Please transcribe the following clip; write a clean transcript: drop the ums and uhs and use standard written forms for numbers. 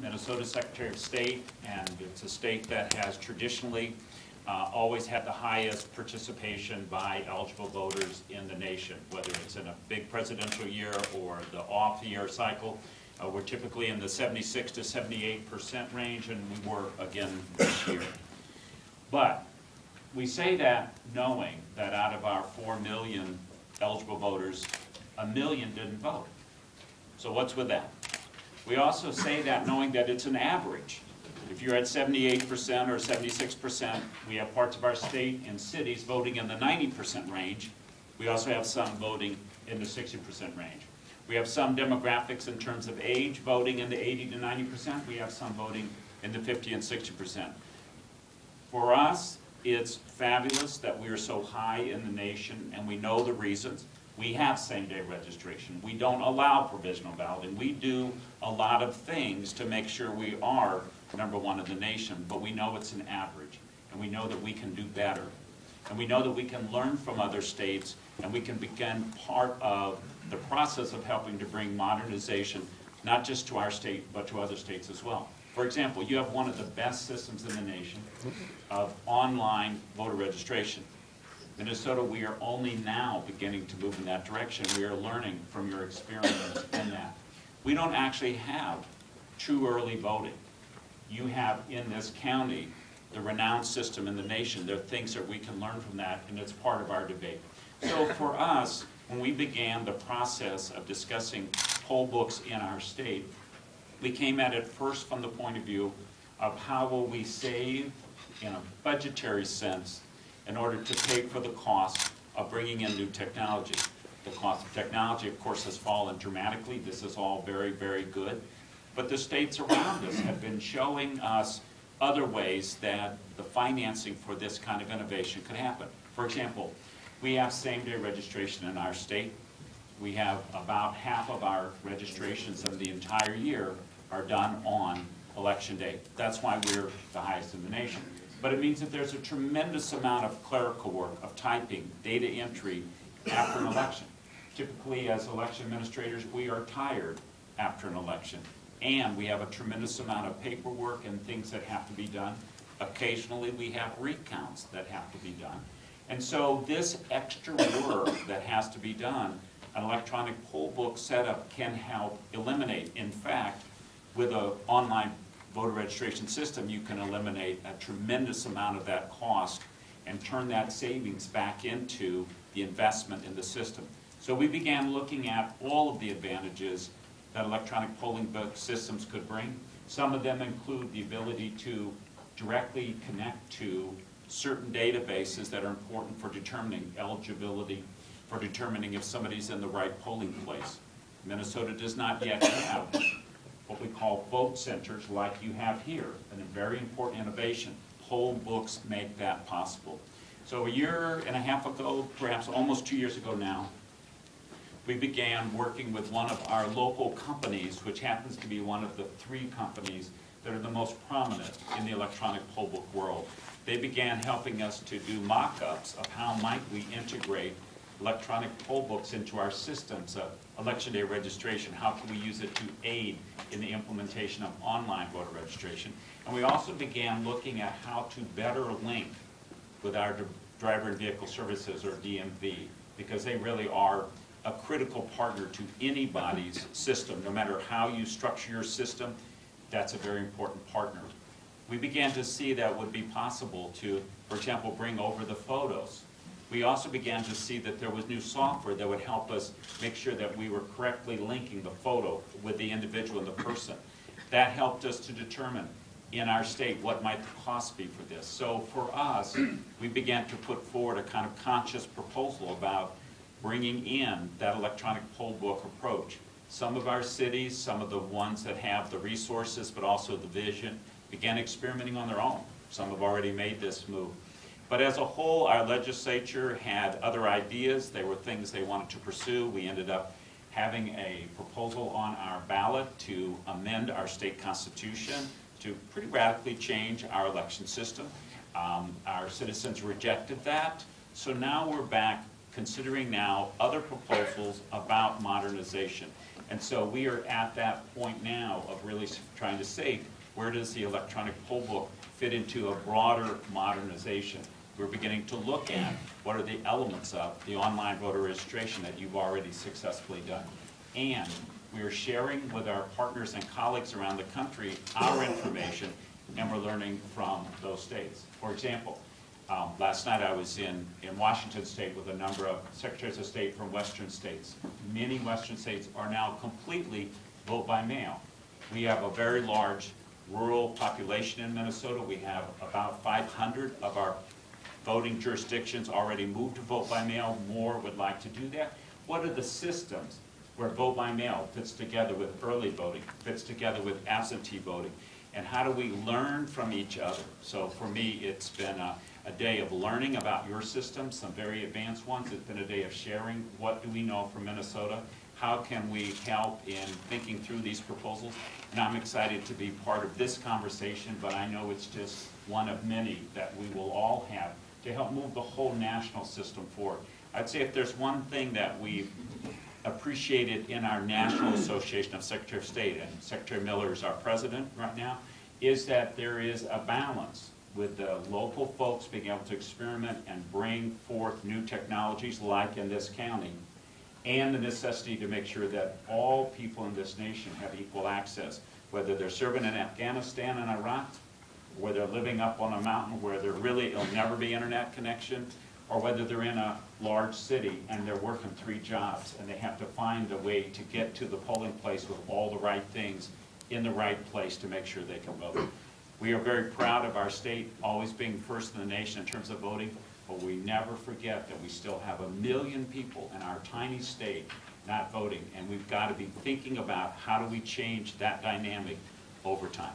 Minnesota's Secretary of State, and it's a state that has traditionally always had the highest participation by eligible voters in the nation, whether it's in a big presidential year or the off-year cycle. We're typically in the 76 to 78% range, and we were again this year. But we say that knowing that out of our 4 million eligible voters, 1 million didn't vote. So what's with that? We also say that knowing that it's an average. If you're at 78% or 76%, we have parts of our state and cities voting in the 90% range. We also have some voting in the 60% range. We have some demographics in terms of age voting in the 80 to 90%. We have some voting in the 50 and 60%. For us, it's fabulous that we are so high in the nation, and we know the reasons. We have same-day registration. We don't allow provisional balloting. We do a lot of things to make sure we are #1 in the nation, but we know it's an average, and we know that we can do better. And we know that we can learn from other states, and we can begin part of the process of helping to bring modernization, not just to our state, but to other states as well. For example, you have one of the best systems in the nation of online voter registration. Minnesota, we are only now beginning to move in that direction. We are learning from your experience in that. We don't actually have true early voting. You have in this county the renowned system in the nation. There are things that we can learn from that, and it's part of our debate. So for us, when we began the process of discussing poll books in our state, we came at it first from the point of view of how will we save in a budgetary sense in order to pay for the cost of bringing in new technology. The cost of technology, of course, has fallen dramatically. This is all very, very good. But the states around us have been showing us other ways that the financing for this kind of innovation could happen. For example, we have same-day registration in our state. We have about half of our registrations of the entire year are done on Election Day. That's why we're the highest in the nation. But it means that there's a tremendous amount of clerical work, of typing, data entry after an election. Typically, as election administrators, we are tired after an election. And we have a tremendous amount of paperwork and things that have to be done. Occasionally, we have recounts that have to be done. And so this extra work that has to be done, an electronic poll book setup can help eliminate. In fact, with an online voter registration system, you can eliminate a tremendous amount of that cost and turn that savings back into the investment in the system. So we began looking at all of the advantages that electronic polling book systems could bring. Some of them include the ability to directly connect to certain databases that are important for determining eligibility, for determining if somebody's in the right polling place. Minnesota does not yet have what we call vote centers like you have here, and a very important innovation. Poll books make that possible. So a year and a half ago, perhaps almost 2 years ago now, we began working with one of our local companies, which happens to be one of the 3 companies that are the most prominent in the electronic poll book world. They began helping us to do mock-ups of how might we integrate electronic poll books into our systems of election day registration. How can we use it to aid in the implementation of online voter registration? And we also began looking at how to better link with our driver and vehicle services, or DMV, because they really are a critical partner to anybody's system. No matter how you structure your system, that's a very important partner. We began to see that would be possible to, for example, bring over the photos. We also began to see that there was new software that would help us make sure that we were correctly linking the photo with the individual and the person. That helped us to determine in our state what might the cost be for this. So for us, we began to put forward a kind of conscious proposal about bringing in that electronic poll book approach. Some of our cities, some of the ones that have the resources but also the vision, began experimenting on their own. Some have already made this move. But as a whole, our legislature had other ideas. They were things they wanted to pursue. We ended up having a proposal on our ballot to amend our state constitution to pretty radically change our election system. Our citizens rejected that. So now we're back considering now other proposals about modernization. And so we are at that point now of really trying to say, where does the electronic poll book fit into a broader modernization? We're beginning to look at what are the elements of the online voter registration that you've already successfully done. And we are sharing with our partners and colleagues around the country our information, and we're learning from those states. For example, last night I was in Washington State with a number of secretaries of state from Western states. Many Western states are now completely vote by mail. We have a very large rural population in Minnesota. We have about 500 of our voting jurisdictions already moved to vote by mail. More would like to do that. What are the systems where vote by mail fits together with early voting, fits together with absentee voting, and how do we learn from each other? So for me, it's been a day of learning about your system, some very advanced ones. It's been a day of sharing what do we know from Minnesota, how can we help in thinking through these proposals, and I'm excited to be part of this conversation, but I know it's just one of many that we will all have to help move the whole national system forward. I'd say if there's one thing that we've appreciated in our National Association of Secretary of State, and Secretary Miller is our president right now, is that there is a balance with the local folks being able to experiment and bring forth new technologies like in this county, and the necessity to make sure that all people in this nation have equal access, whether they're serving in Afghanistan and Iraq, whether they're living up on a mountain where it'll never be internet connection, or whether they're in a large city and they're working 3 jobs and they have to find a way to get to the polling place with all the right things in the right place to make sure they can vote. We are very proud of our state always being first in the nation in terms of voting, but we never forget that we still have 1 million people in our tiny state not voting, and we've got to be thinking about how do we change that dynamic over time.